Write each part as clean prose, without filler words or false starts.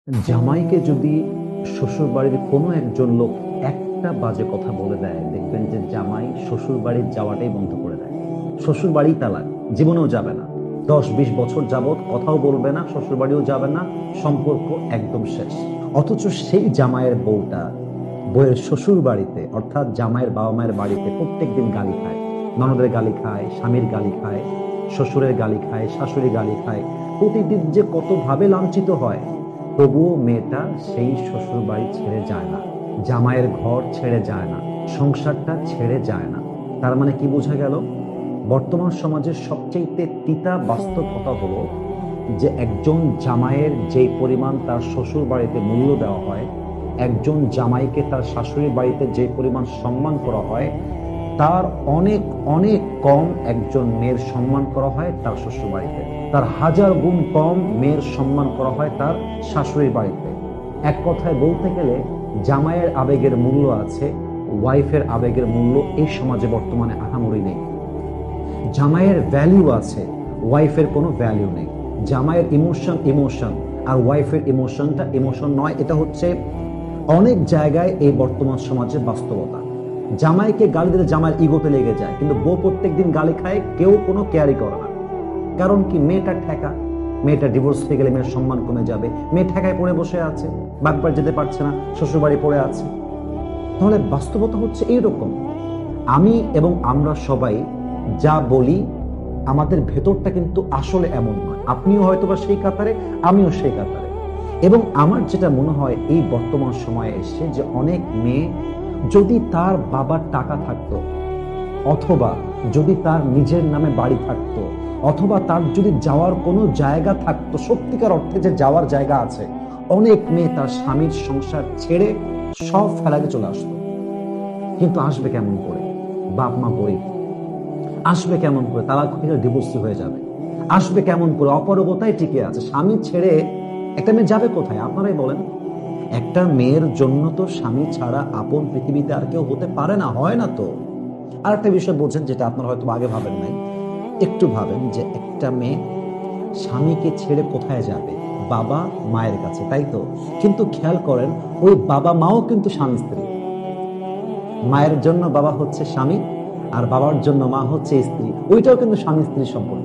জামাইকে যদি শ্বশুরবাড়ির কোনো একজন লোক একটা বাজে কথা বলে দেয়, দেখবেন যে জামাই শ্বশুরবাড়ি যাওয়াটাই বন্ধ করে দেয়। শ্বশুরবাড়ি তালাক, জীবনেও যাবে না। 10-20 বছর যাবৎ কথাও বলবে না, শ্বশুরবাড়িও যাবে না, সম্পর্ক একদম শেষ। অথচ সেই জামাইয়ের বউয়ের শ্বশুর বাড়িতে অর্থাৎ জামাইয়ের বাবা মায়ের বাড়িতে প্রত্যেকদিন গালি খায়, ননদের গালি খায়, স্বামীর গালি খায়, শ্বশুরের গালি খায়, শাশুড়ি গালি খায়, প্রতিদিন যে কতভাবে লাঞ্ছিত হয়, তবুও মেয়েটা সেই শ্বশুর বাড়ি ছেড়ে যায় না, জামাইয়ের ঘর ছেড়ে যায় না, সংসারটা ছেড়ে যায় না। তার মানে কি বোঝা গেল? বর্তমান সমাজের সবচেয়ে তিতা বাস্তব কথা হলো যে একজন জামাইয়ের যেই পরিমাণ তার শ্বশুর বাড়িতে মূল্য দেওয়া হয়, একজন জামাইকে তার শাশুড়ির বাড়িতে যে পরিমাণ সম্মান করা হয়, তার অনেক অনেক কম একজন মেয়ের সম্মান করা হয় তার শ্বশুর বাড়িতে। তার 1000 গুণ কম মেয়ের সম্মান করা হয় তার শাশুড়ির বাড়িতে। এক কথায় বলতে গেলে জামাইয়ের আবেগের মূল্য আছে, ওয়াইফের আবেগের মূল্য এই সমাজে বর্তমানে আহামরি নেই। জামাইয়ের ভ্যালু আছে, ওয়াইফের কোনো ভ্যালু নেই। জামাইয়ের ইমোশন আর ওয়াইফের ইমোশনটা ইমোশন নয়। এটা হচ্ছে অনেক জায়গায় এই বর্তমান সমাজের বাস্তবতা। জামাইকে গালি দিলে জামাইয়ের ইগোতে লেগে যায়, কিন্তু বউ প্রত্যেকদিন গালি খায়, কেউ কোনো কেয়ারই করে না। কারণ কি? মেয়েটার ঠেকা, মেয়েটা ডিভোর্স হয়ে গেলে মেয়ের সম্মান কমে যাবে, মেয়ে ঠেকায় পড়ে বসে আছে, বাপবার যেতে পারছে না, শ্বশুরবাড়ি পড়ে আছে। তাহলে বাস্তবতা হচ্ছে এইরকম। আমি এবং আমরা সবাই যা বলি, আমাদের ভেতরটা কিন্তু আসলে এমন নয়। আপনিও হয়তোবা সেই কাতারে, আমিও সেই কাতারে। এবং আমার যেটা মনে হয় এই বর্তমান সময়ে এসে যে অনেক মেয়ে, যদি তার বাবার টাকা থাকতো, অথবা যদি তার নিজের নামে বাড়ি থাকতো, অথবা তার যদি যাওয়ার কোনো জায়গা থাকতো, সত্যিকার অর্থে যে যাওয়ার জায়গা আছে, অনেক মেয়ে তার স্বামীর সংসার ছেড়ে সব ফেলাতে চলে আসতো। কিন্তু আসবে কেমন করে? বাপ মা গরিব। আসবে কেমন করে? তালাক হয়ে ডিভোর্সি হয়ে যাবে। আসবে কেমন করে? অপারগতায় টিকে আছে। স্বামী ছেড়ে একটা মেয়ে যাবে কোথায়? আপনারাই বলেন। একটা মেয়ের জন্য তো স্বামী ছাড়া আপন পৃথিবীতে আর কেউ হতে পারে না, হয় না তো। আর একটা বিষয় বোঝেন, যেটা আপনারা হয়তো আগে ভাবেন নাই, একটু ভাবেন যে একটা মেয়ে স্বামীকে ছেড়ে কোথায় যাবে? বাবা মায়ের কাছে, তাই তো? কিন্তু খেয়াল করেন, ওই বাবা মাও কিন্তু স্বামী স্ত্রী। মায়ের জন্য বাবা হচ্ছে স্বামী, আর বাবার জন্য মা হচ্ছে স্ত্রী। ওইটাও কিন্তু স্বামী স্ত্রীর সম্পর্ক।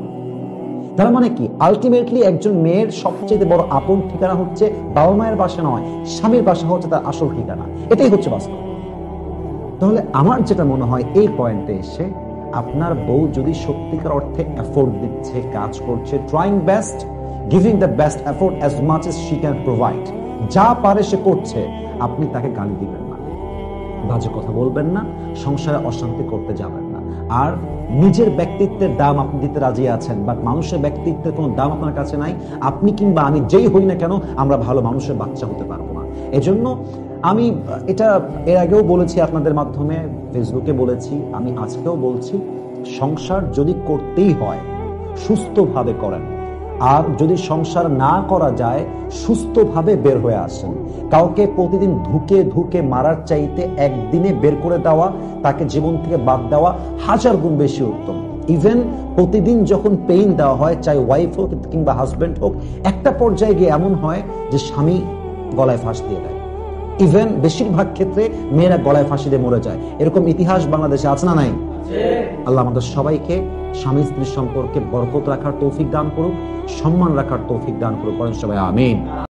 তার মানে কি? আলটিমেটলি একজন মেয়ের সবচেয়ে বড় আপন ঠিকানা হচ্ছে বাবা মায়ের বাসা নয়, স্বামীর বাসা হচ্ছে তার আসল ঠিকানা। এটাই হচ্ছে বাস্তব। তাহলে আমার যেটা মনে হয়, এই পয়েন্টে এসে আপনার বউ যদি সত্যিকার অর্থে এফোর্ট দিচ্ছে, কাজ করছে, trying best, giving the best effort as much as she can provide, যা পারে সে করছে, আপনি তাকে গালি দিবেন না, বাজে কথা বলবেন না, সংসারে অশান্তি করতে যাবেন না। আর নিজের ব্যক্তিত্বের দাম আপনি দিতে রাজি আছেন, বাট মানুষের ব্যক্তিত্বের কোনো দাম আপনার কাছে নাই। আপনি কিংবা আমি যেই হই না কেন, আমরা ভালো মানুষের বাচ্চা হতে পারবো না। এজন্য আমি এটা এর আগেও বলেছি, আপনাদের মাধ্যমে ফেসবুকে বলেছি, আমি আজকেও বলছি, সংসার যদি করতেই হয় সুস্থভাবে করেন। আর যদি সংসার না করা যায়, সুস্থভাবে বের হয়ে আসেন। কাউকে প্রতিদিন ধুকে ধুকে মারার চাইতে একদিনে বের করে দেওয়া, তাকে জীবন থেকে বাদ দেওয়া 1000 গুণ বেশি উত্তম। ইভেন প্রতিদিন যখন পেইন দেওয়া হয়, চাই ওয়াইফ হোক কিংবা হাজবেন্ড হোক, একটা পর্যায়ে গিয়ে এমন হয় যে স্বামী গলায় ফাঁস দিয়ে দেয়। ইভেন বেশিরভাগ ক্ষেত্রে মেয়েরা গলায় ফাঁসি দিয়ে মরে যায়। এরকম ইতিহাস বাংলাদেশে আছে না নাই? আল্লাহ আমাদের সবাইকে স্বামী স্ত্রীর সম্পর্কে বরকত রাখার তৌফিক দান করুক, সম্মান রাখার তৌফিক দান করুক। সবাই আমিন।